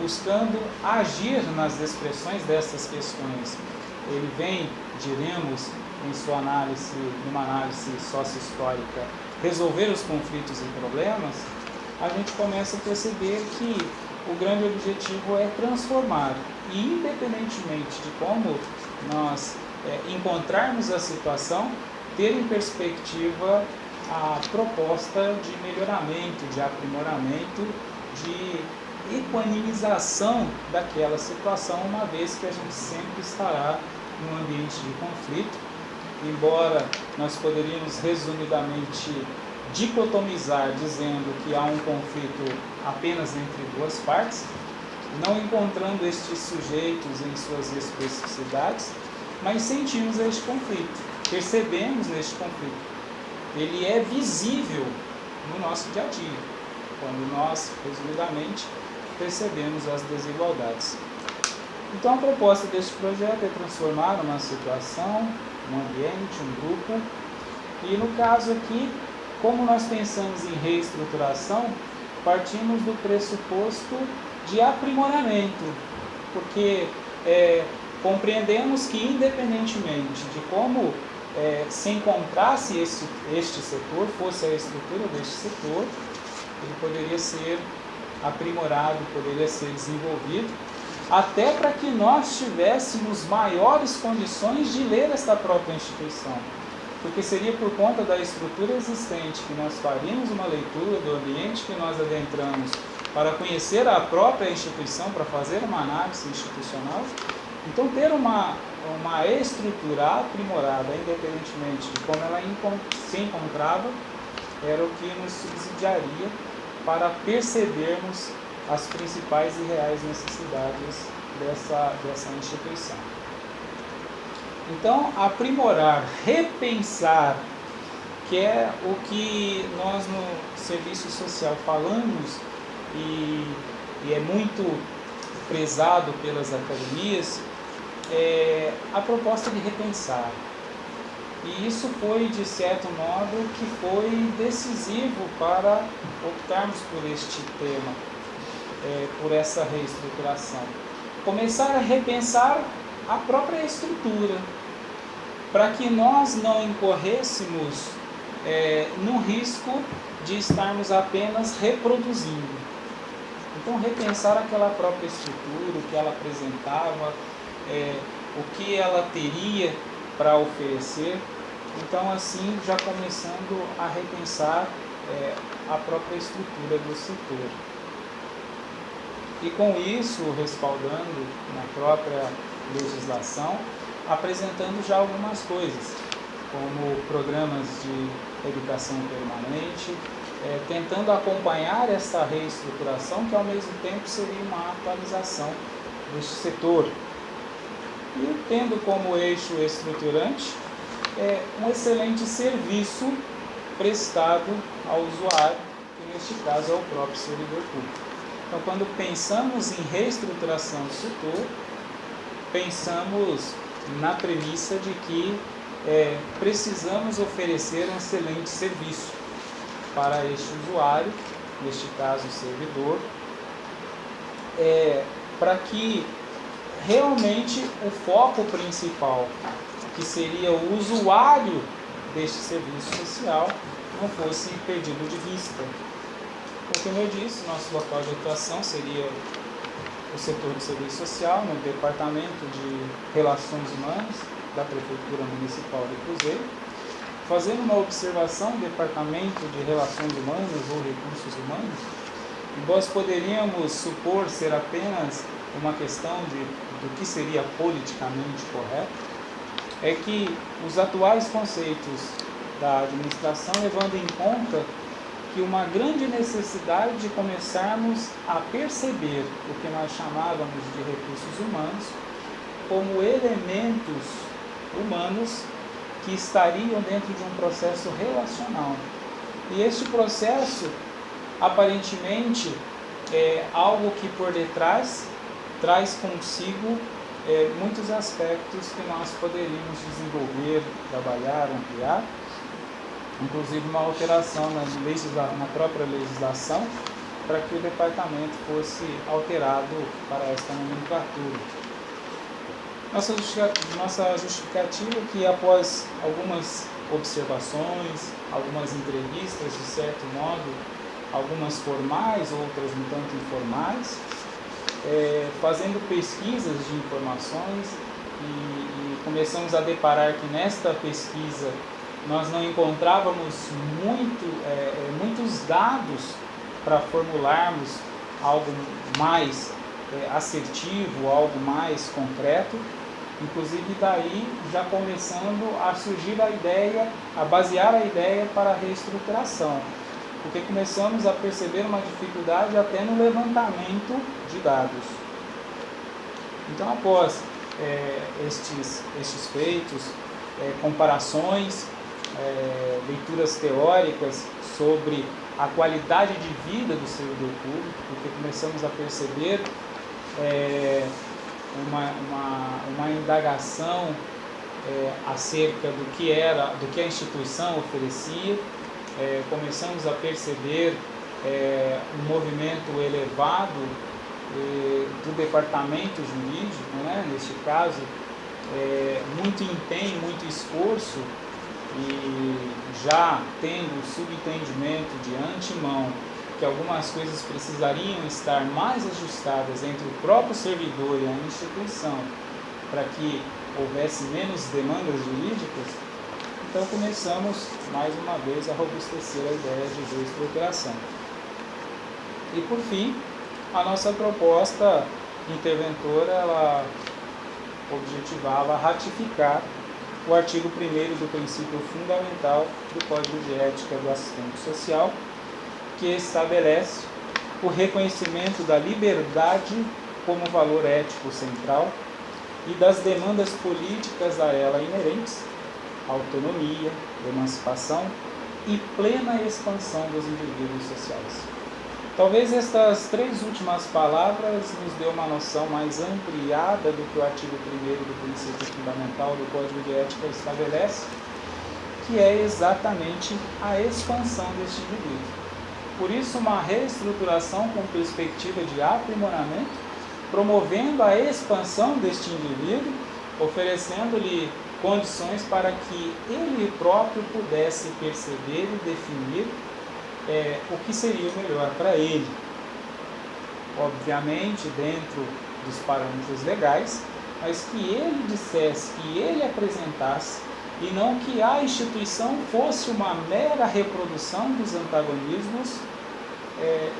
buscando agir nas expressões dessas questões. Ele vem, diremos, em sua análise, numa análise sócio-histórica, resolver os conflitos e problemas, a gente começa a perceber que o grande objetivo é transformar. E independentemente de como nós encontrarmos a situação, ter em perspectiva a proposta de melhoramento, de aprimoramento, de equanimização daquela situação, uma vez que a gente sempre estará num ambiente de conflito. Embora nós poderíamos resumidamente dicotomizar dizendo que há um conflito apenas entre duas partes, não encontrando estes sujeitos em suas especificidades, mas sentimos este conflito, percebemos este conflito. Ele é visível no nosso dia a dia, quando nós, resumidamente, percebemos as desigualdades. Então, a proposta deste projeto é transformar uma situação, um ambiente, um grupo, e no caso aqui, como nós pensamos em reestruturação, partimos do pressuposto de aprimoramento, porque compreendemos que, independentemente de como se encontrasse este setor, fosse a estrutura deste setor, ele poderia ser aprimorado, poderia ser desenvolvido, até para que nós tivéssemos maiores condições de ler esta própria instituição. Porque seria por conta da estrutura existente que nós faríamos uma leitura do ambiente que nós adentramos para conhecer a própria instituição, para fazer uma análise institucional. Então, ter uma estrutura aprimorada, independentemente de como ela se encontrava, era o que nos subsidiaria para percebermos as principais e reais necessidades dessa instituição. Então, aprimorar, repensar, que é o que nós no serviço social falamos e é muito prezado pelas academias, é a proposta de repensar. E isso foi, de certo modo, que foi decisivo para optarmos por este tema, por essa reestruturação. Começar a repensar a própria estrutura, para que nós não incorrêssemos no risco de estarmos apenas reproduzindo. Então, repensar aquela própria estrutura, o que ela apresentava, o que ela teria para oferecer. Então, assim, já começando a repensar a própria estrutura do setor. E com isso, respaldando na própria legislação, apresentando já algumas coisas, como programas de educação permanente, tentando acompanhar essa reestruturação, que ao mesmo tempo seria uma atualização deste setor. E tendo como eixo estruturante um excelente serviço prestado ao usuário, que neste caso é o próprio servidor público. Então, quando pensamos em reestruturação do setor, pensamos na premissa de que precisamos oferecer um excelente serviço para este usuário, neste caso o servidor, para que realmente o foco principal, que seria o usuário deste serviço social, não fosse perdido de vista. Porque, como eu disse, nosso local de atuação seria o setor de serviço social, no Departamento de Relações Humanas da Prefeitura Municipal de Cruzeiro. Fazendo uma observação do Departamento de Relações Humanas ou Recursos Humanos, nós poderíamos supor ser apenas uma questão do que seria politicamente correto, é que os atuais conceitos da administração, levando em conta que uma grande necessidade de começarmos a perceber o que nós chamávamos de recursos humanos como elementos humanos que estariam dentro de um processo relacional. E este processo, aparentemente, é algo que por detrás traz consigo muitos aspectos que nós poderíamos desenvolver, trabalhar, ampliar, inclusive uma alteração na própria legislação, para que o departamento fosse alterado para esta nomenclatura. Nossa justificativa é que, após algumas observações, algumas entrevistas, de certo modo, algumas formais, outras um tanto informais, fazendo pesquisas de informações e começamos a deparar que nesta pesquisa nós não encontrávamos muitos dados para formularmos algo mais assertivo, algo mais concreto. Inclusive daí já começando a surgir a ideia, a basear a ideia para a reestruturação, porque começamos a perceber uma dificuldade até no levantamento de dados. Então, após estes feitos, comparações, leituras teóricas sobre a qualidade de vida do servidor público, porque começamos a perceber uma indagação acerca do que a instituição oferecia, começamos a perceber um movimento elevado do departamento jurídico, né, neste caso, muito empenho, muito esforço, e já tendo subentendimento de antemão que algumas coisas precisariam estar mais ajustadas entre o próprio servidor e a instituição para que houvesse menos demandas jurídicas, então começamos mais uma vez a robustecer a ideia de reestruturação. E por fim, a nossa proposta interventora, ela objetivava ratificar o artigo 1º do princípio fundamental do Código de Ética do Assistente Social, que estabelece o reconhecimento da liberdade como valor ético central e das demandas políticas a ela inerentes, autonomia, emancipação e plena expansão dos indivíduos sociais. Talvez estas 3 últimas palavras nos dê uma noção mais ampliada do que o artigo 1º do princípio fundamental do Código de Ética estabelece, que é exatamente a expansão deste indivíduo. Por isso, uma reestruturação com perspectiva de aprimoramento, promovendo a expansão deste indivíduo, oferecendo-lhe condições para que ele próprio pudesse perceber e definir o que seria o melhor para ele. Obviamente, dentro dos parâmetros legais, mas que ele dissesse, que ele apresentasse, e não que a instituição fosse uma mera reprodução dos antagonismos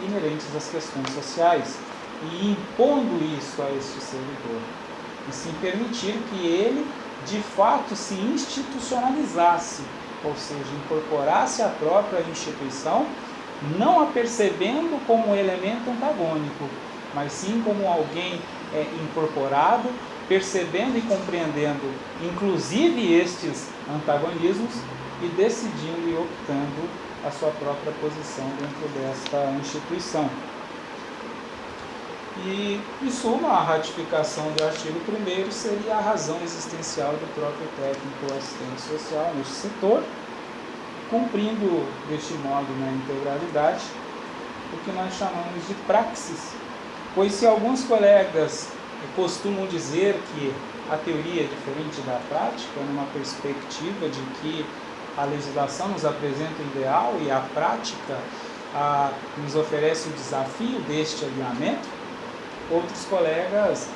inerentes às questões sociais, e impondo isso a este servidor, e sim permitir que ele, de fato, se institucionalizasse, ou seja, incorporasse a própria instituição, não a percebendo como um elemento antagônico, mas sim como alguém incorporado, percebendo e compreendendo, inclusive estes antagonismos, e decidindo e optando a sua própria posição dentro desta instituição. E, em suma, a ratificação do artigo 1º seria a razão existencial do próprio técnico assistente social neste setor, cumprindo deste modo na integralidade o que nós chamamos de praxis, pois se alguns colegas costumam dizer que a teoria é diferente da prática, numa perspectiva de que a legislação nos apresenta o ideal e a prática nos oferece o desafio deste alinhamento, outros colegas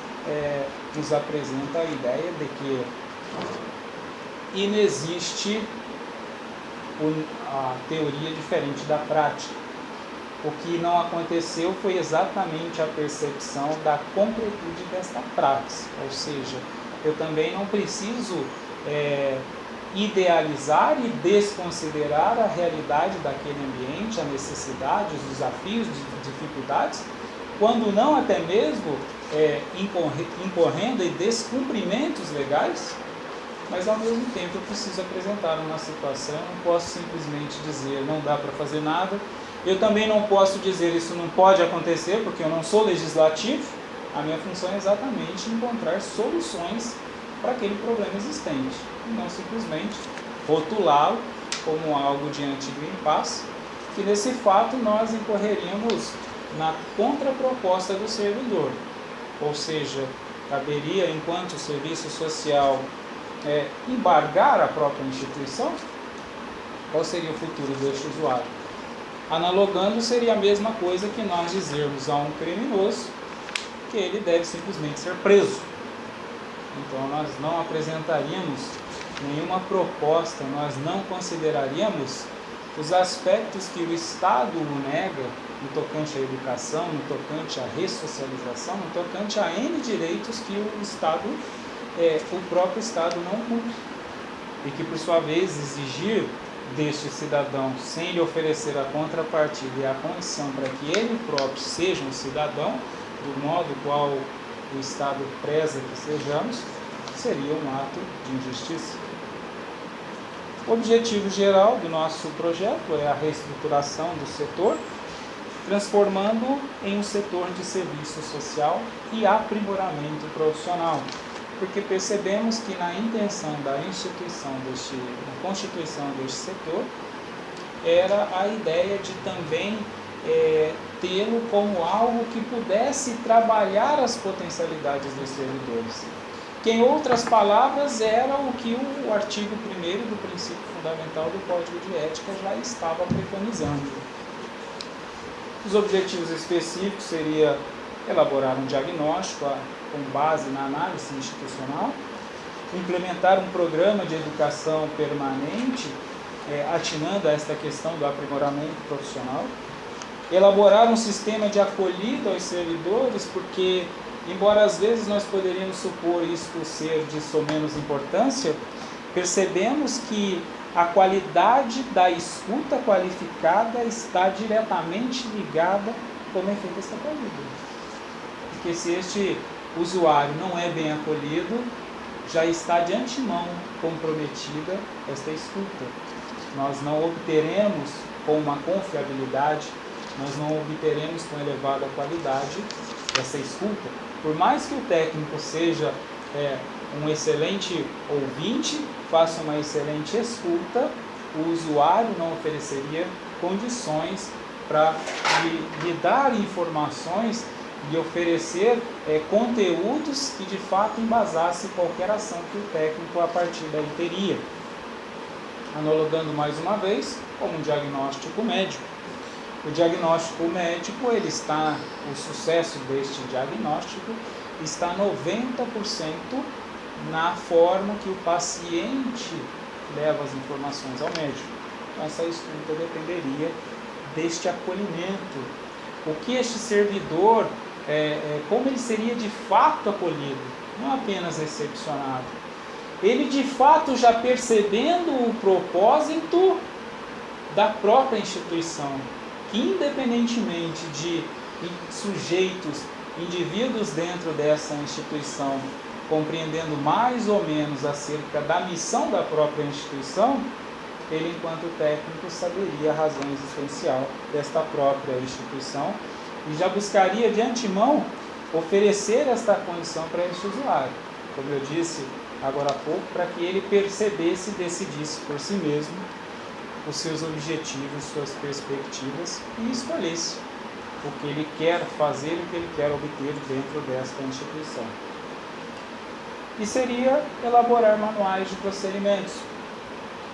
nos apresentam a ideia de que inexiste a teoria diferente da prática. O que não aconteceu foi exatamente a percepção da concretude desta prática, ou seja, eu também não preciso idealizar e desconsiderar a realidade daquele ambiente, a necessidade, os desafios, as dificuldades, quando não até mesmo incorrendo em descumprimentos legais, mas ao mesmo tempo eu preciso apresentar uma situação, não posso simplesmente dizer não dá para fazer nada, eu também não posso dizer isso não pode acontecer porque eu não sou legislativo, a minha função é exatamente encontrar soluções para aquele problema existente, e não simplesmente rotulá-lo como algo diante do impasse, que nesse fato nós incorreríamos na contraproposta do servidor. Ou seja, caberia, enquanto serviço social, embargar a própria instituição? Qual seria o futuro deste usuário? Analogando, seria a mesma coisa que nós dizermos a um criminoso que ele deve simplesmente ser preso. Então, nós não apresentaríamos nenhuma proposta, nós não consideraríamos os aspectos que o Estado nega no tocante à educação, no tocante à ressocialização, no tocante a N direitos que o Estado, o próprio Estado não cumpre. E que, por sua vez, exigir deste cidadão, sem lhe oferecer a contrapartida e a condição para que ele próprio seja um cidadão, do modo qual o Estado preza que sejamos, seria um ato de injustiça. O objetivo geral do nosso projeto é a reestruturação do setor, transformando em um setor de serviço social e aprimoramento profissional, porque percebemos que na intenção da constituição deste setor, era a ideia de também tê-lo como algo que pudesse trabalhar as potencialidades dos servidores. Que, em outras palavras, era o que o artigo 1º do princípio fundamental do Código de Ética já estava preconizando. Os objetivos específicos seria elaborar um diagnóstico com base na análise institucional, implementar um programa de educação permanente, atinando a esta questão do aprimoramento profissional, elaborar um sistema de acolhida aos servidores, porque, embora às vezes nós poderíamos supor isto ser de menos importância, percebemos que a qualidade da escuta qualificada está diretamente ligada a como é feita esta acolhida. Porque se este usuário não é bem acolhido, já está de antemão comprometida esta escuta. Nós não obteremos com uma confiabilidade, nós não obteremos com elevada qualidade essa escuta. Por mais que o técnico seja um excelente ouvinte, faça uma excelente escuta, o usuário não ofereceria condições para lhe dar informações e oferecer conteúdos que de fato embasassem qualquer ação que o técnico a partir daí teria. Analogando mais uma vez, como um diagnóstico médico. O diagnóstico médico, o sucesso deste diagnóstico está 90% na forma que o paciente leva as informações ao médico. Então, essa escuta dependeria deste acolhimento. O que este servidor, como ele seria de fato acolhido, não apenas recepcionado. Ele de fato já percebendo o propósito da própria instituição, que independentemente de sujeitos, indivíduos dentro dessa instituição, compreendendo mais ou menos acerca da missão da própria instituição, ele, enquanto técnico, saberia a razão existencial desta própria instituição e já buscaria de antemão oferecer esta condição para este usuário, como eu disse agora há pouco, para que ele percebesse e decidisse por si mesmo os seus objetivos, suas perspectivas e escolhesse o que ele quer fazer e o que ele quer obter dentro desta instituição. E seria elaborar manuais de procedimentos,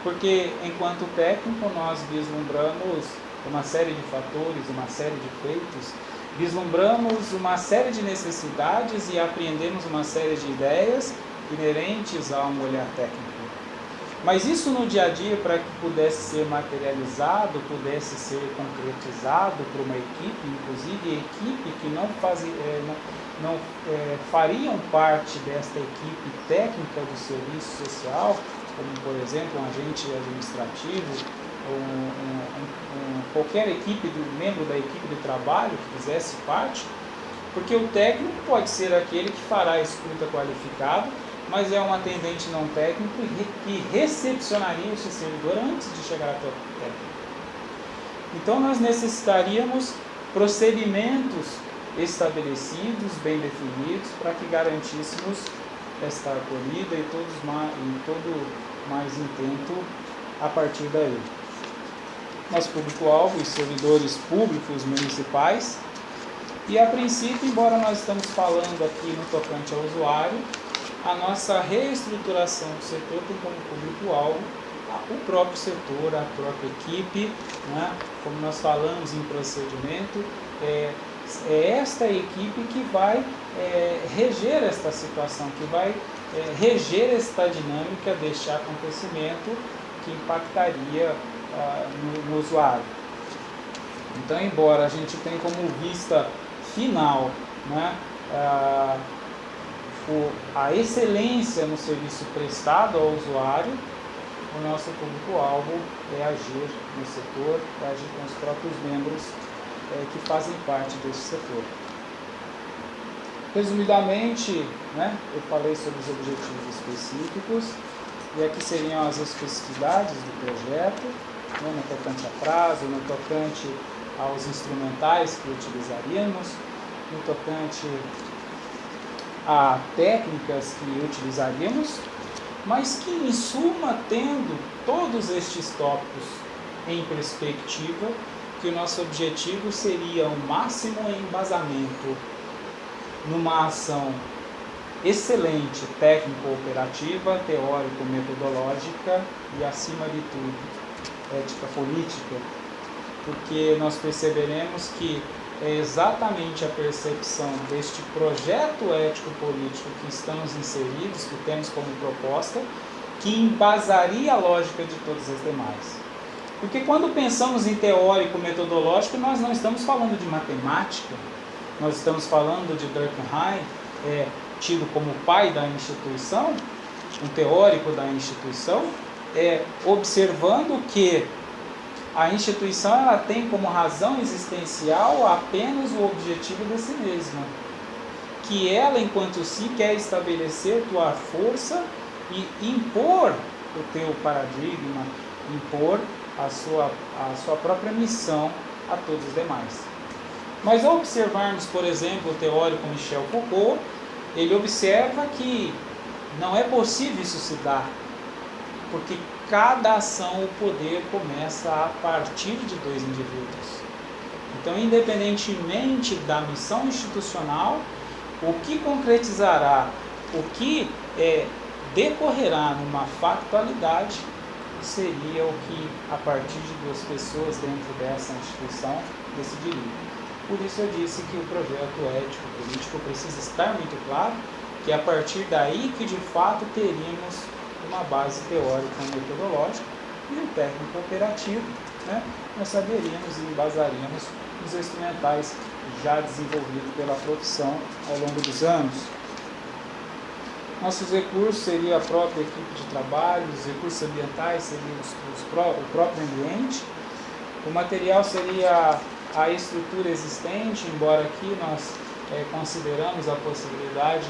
porque enquanto técnico nós vislumbramos uma série de fatores, uma série de feitos, vislumbramos uma série de necessidades e apreendemos uma série de ideias inerentes a um olhar técnico. Mas isso no dia a dia, para que pudesse ser materializado, pudesse ser concretizado por uma equipe, inclusive equipe que não fariam parte desta equipe técnica do serviço social, como por exemplo um agente administrativo, qualquer equipe, membro da equipe de trabalho que fizesse parte, porque o técnico pode ser aquele que fará a escuta qualificada, mas é um atendente não técnico que recepcionaria esse servidor antes de chegar até o técnico. Então nós necessitaríamos procedimentos estabelecidos, bem definidos, para que garantíssemos esta acolhida e todo mais intento a partir daí. Nosso público-alvo, os servidores públicos municipais, E a princípio, embora nós estamos falando aqui no tocante ao usuário, a nossa reestruturação do setor tem como público-alvo o próprio setor, a própria equipe, né? Como nós falamos em procedimento, é esta equipe que vai reger esta situação, que vai reger esta dinâmica deste acontecimento que impactaria no usuário. Então, embora a gente tenha como vista final, né, a excelência no serviço prestado ao usuário, o nosso público-alvo é agir no setor, é agir com os próprios membros que fazem parte desse setor. Resumidamente, né, eu falei sobre os objetivos específicos, e aqui seriam as especificidades do projeto, né, no tocante a prazo, no tocante aos instrumentais que utilizaríamos, no tocante a técnicas que utilizaríamos, mas que, em suma, tendo todos estes tópicos em perspectiva, que o nosso objetivo seria o máximo embasamento numa ação excelente, técnico-operativa, teórico-metodológica e, acima de tudo, ética-política, porque nós perceberemos que é exatamente a percepção deste projeto ético-político que estamos inseridos, que temos como proposta, que embasaria a lógica de todas as demais. Porque quando pensamos em teórico-metodológico, nós não estamos falando de matemática, nós estamos falando de Durkheim, tido como pai da instituição, um teórico da instituição, observando que a instituição ela tem como razão existencial apenas o objetivo de si mesma, que ela, enquanto si, quer estabelecer tua força e impor o teu paradigma, impor a sua própria missão a todos os demais. Mas ao observarmos, por exemplo, o teórico Michel Foucault, ele observa que não é possível isso se dar, porque cada ação, o poder começa a partir de dois indivíduos. Então, independentemente da missão institucional, o que concretizará, o que decorrerá numa factualidade, seria o que, a partir de duas pessoas dentro dessa instituição, decidiriam. Por isso eu disse que o projeto ético-político precisa estar muito claro, que é a partir daí que de fato teríamos uma base teórica e metodológica e um técnico operativo, né? Nós saberíamos e embasaríamos os instrumentais já desenvolvidos pela profissão ao longo dos anos. Nossos recursos seriam a própria equipe de trabalho, os recursos ambientais seriam o próprio ambiente, o material seria a estrutura existente, embora aqui nós consideramos a possibilidade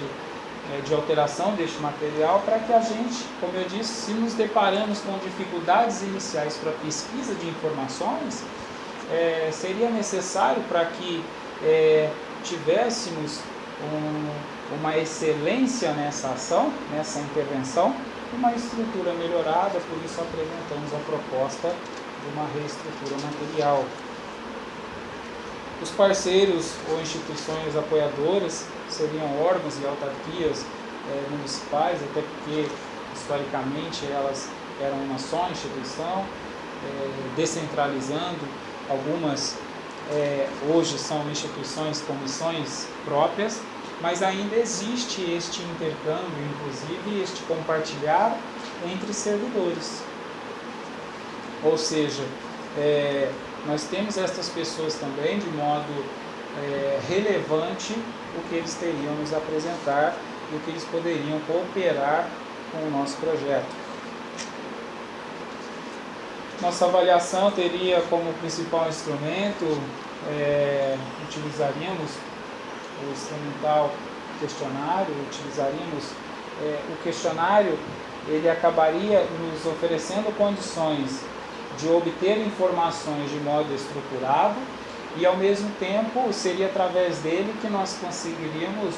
de alteração deste material para que a gente, como eu disse, se nos deparamos com dificuldades iniciais para pesquisa de informações, seria necessário para que tivéssemos uma excelência nessa ação, nessa intervenção, uma estrutura melhorada, por isso apresentamos a proposta de uma reestrutura material. Os parceiros ou instituições apoiadoras seriam órgãos e autarquias municipais, até porque historicamente elas eram uma só instituição, descentralizando. Algumas hoje são instituições com missões próprias, mas ainda existe este intercâmbio, inclusive este compartilhar entre servidores. Ou seja, nós temos estas pessoas também de modo relevante o que eles teriam nos apresentar e o que eles poderiam cooperar com o nosso projeto. Nossa avaliação teria como principal instrumento, utilizaríamos o instrumental questionário, o questionário, ele acabaria nos oferecendo condições de obter informações de modo estruturado e, ao mesmo tempo, seria através dele que nós conseguiríamos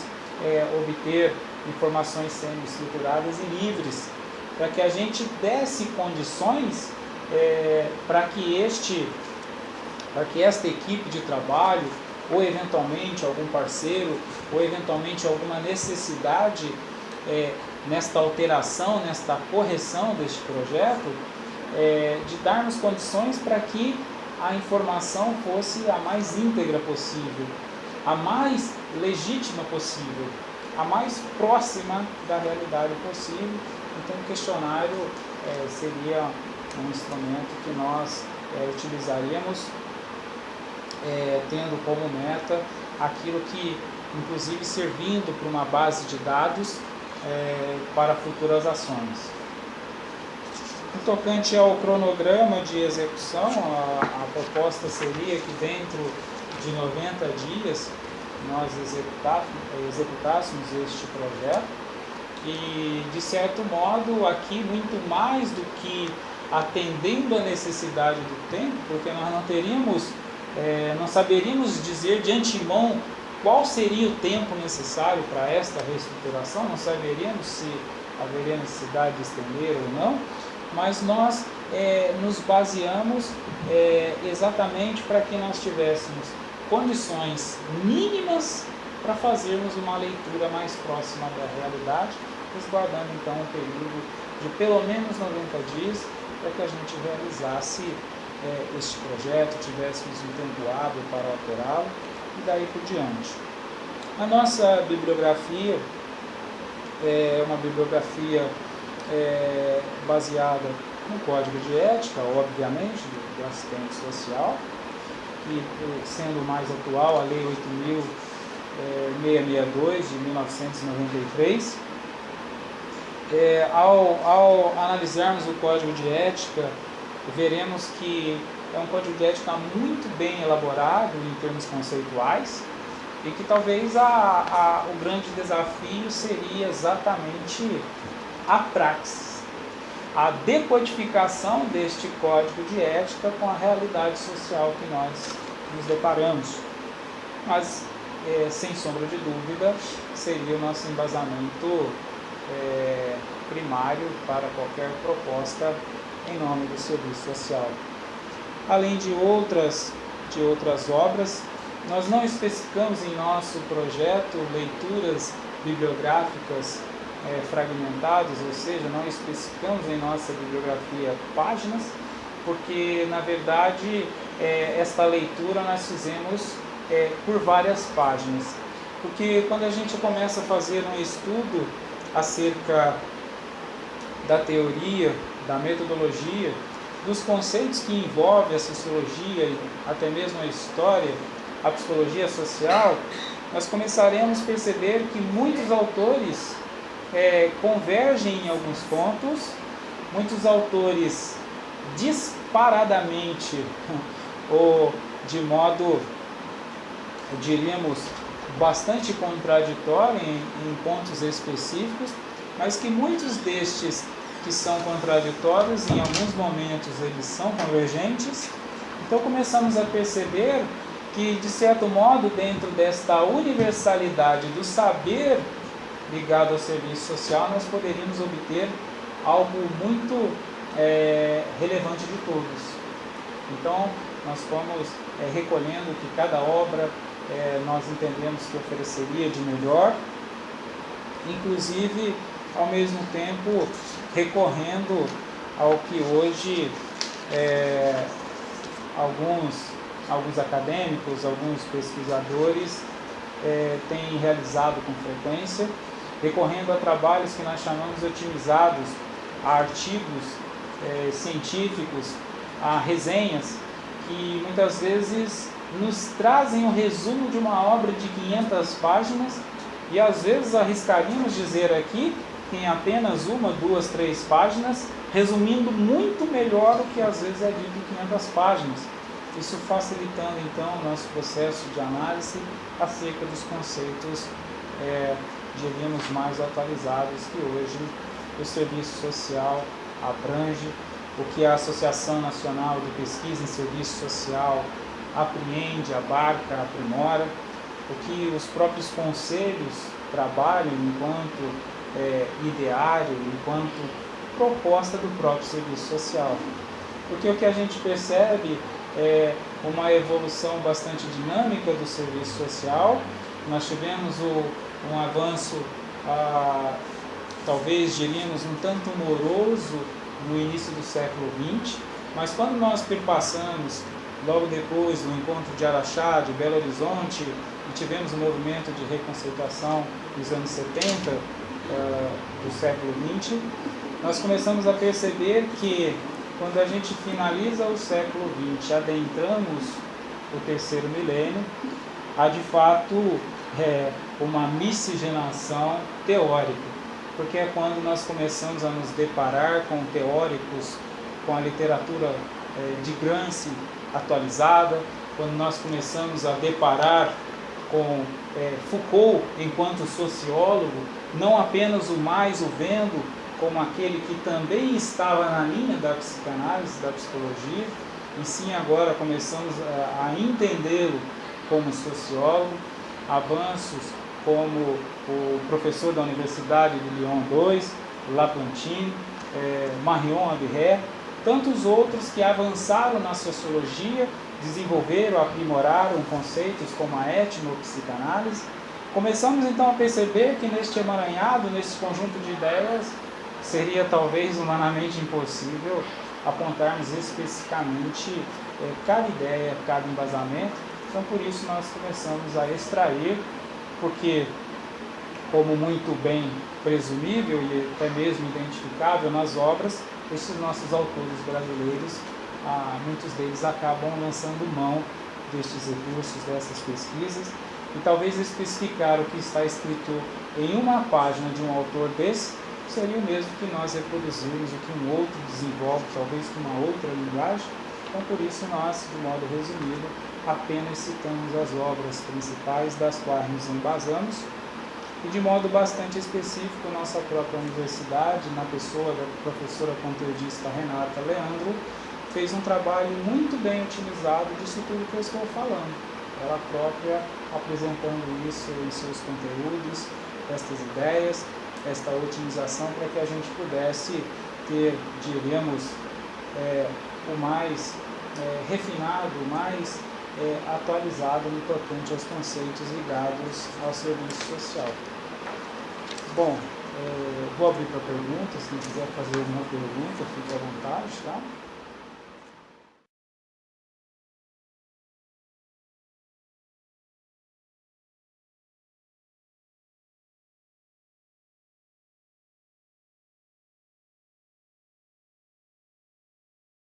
obter informações sendo estruturadas e livres, para que a gente desse condições para que esta equipe de trabalho ou eventualmente algum parceiro, ou eventualmente alguma necessidade nesta alteração, nesta correção deste projeto, de darmos condições para que a informação fosse a mais íntegra possível, a mais legítima possível, a mais próxima da realidade possível. Então, o questionário seria um instrumento que nós utilizaríamos, tendo como meta aquilo que, inclusive, servindo para uma base de dados para futuras ações. No tocante ao cronograma de execução, a proposta seria que dentro de 90 dias nós executássemos este projeto e, de certo modo, aqui muito mais do que atendendo a necessidade do tempo, porque nós não saberíamos dizer de antemão qual seria o tempo necessário para esta reestruturação, não saberíamos se haveria necessidade de estender ou não, mas nós nos baseamos exatamente para que nós tivéssemos condições mínimas para fazermos uma leitura mais próxima da realidade, resguardando então um período de pelo menos 90 dias para que a gente realizasse este projeto, tivéssemos um tempo hábil para alterá-lo e daí por diante. A nossa bibliografia é uma bibliografia baseada no Código de Ética, obviamente, do assistente social, e sendo mais atual a Lei 8.662 de 1993. Ao analisarmos o Código de Ética, veremos que é um Código de Ética muito bem elaborado em termos conceituais e que talvez o grande desafio seria exatamente a praxis, a decodificação deste Código de Ética com a realidade social que nós nos deparamos. Mas, sem sombra de dúvida, seria o nosso embasamento primário para qualquer proposta em nome do serviço social. Além de outras obras, nós não especificamos em nosso projeto leituras bibliográficas fragmentadas, ou seja, não especificamos em nossa bibliografia páginas, porque, na verdade, esta leitura nós fizemos por várias páginas. Porque quando a gente começa a fazer um estudo acerca da teoria, da metodologia, dos conceitos que envolvem a sociologia e até mesmo a história, a psicologia social, nós começaremos a perceber que muitos autores convergem em alguns pontos, muitos autores disparadamente ou de modo, diríamos, bastante contraditório em pontos específicos, mas que muitos destes que são contraditórios, em alguns momentos eles são convergentes. Então começamos a perceber que, de certo modo, dentro desta universalidade do saber ligado ao serviço social, nós poderíamos obter algo muito relevante de todos. Então, nós fomos recolhendo que cada obra nós entendemos que ofereceria de melhor, inclusive, ao mesmo tempo, recorrendo ao que hoje alguns acadêmicos, alguns pesquisadores têm realizado com frequência, recorrendo a trabalhos que nós chamamos de otimizados, a artigos científicos, a resenhas, que muitas vezes nos trazem um resumo de uma obra de 500 páginas e às vezes arriscaríamos dizer aqui que em apenas 1, 2, 3 páginas, resumindo muito melhor o que às vezes é dito em 500 páginas. Isso facilitando então o nosso processo de análise acerca dos conceitos, diríamos, mais atualizados que hoje o serviço social abrange, o que a Associação Nacional de Pesquisa em Serviço Social apreende, abarca, aprimora, o que os próprios conselhos trabalham enquanto ideário, enquanto proposta do próprio serviço social. Porque o que a gente percebe uma evolução bastante dinâmica do serviço social. Nós tivemos um avanço, talvez diríamos, um tanto moroso no início do século XX, mas quando nós perpassamos, logo depois do encontro de Araxá, de Belo Horizonte, e tivemos o movimento de reconceituação nos anos 70 do século XX, nós começamos a perceber que quando a gente finaliza o século XX, adentramos o terceiro milênio, há de fato uma miscigenação teórica, porque é quando nós começamos a nos deparar com teóricos, com a literatura de Gramsci atualizada, quando nós começamos a deparar com Foucault enquanto sociólogo, não apenas o mais o vendo como aquele que também estava na linha da psicanálise, da psicologia, e sim agora começamos a entendê-lo como sociólogo. Avanços como o professor da Universidade de Lyon II, Laplantine, Marion Abiret, tantos outros que avançaram na sociologia, desenvolveram, aprimoraram conceitos como a etnopsicanálise. Começamos então a perceber que neste emaranhado, nesse conjunto de ideias, seria talvez humanamente impossível apontarmos especificamente cada ideia, cada embasamento. Então por isso nós começamos a extrair, porque como muito bem presumível e até mesmo identificável nas obras, esses nossos autores brasileiros, muitos deles acabam lançando mão destes recursos, dessas pesquisas, e talvez especificar o que está escrito em uma página de um autor desse seria o mesmo que nós reproduzirmos o que um outro desenvolve, talvez com uma outra linguagem. Então por isso nós, de modo resumido, apenas citamos as obras principais das quais nos embasamos, e de modo bastante específico, nossa própria universidade, na pessoa da professora conteudista Renata Leandro, fez um trabalho muito bem utilizado disso tudo que eu estou falando. Ela própria apresentando isso em seus conteúdos, estas ideias, esta otimização, para que a gente pudesse ter, diríamos, o mais refinado, o mais atualizado no tocante aos conceitos ligados ao serviço social. Bom, vou abrir para perguntas, quem quiser fazer alguma pergunta, fique à vontade, tá?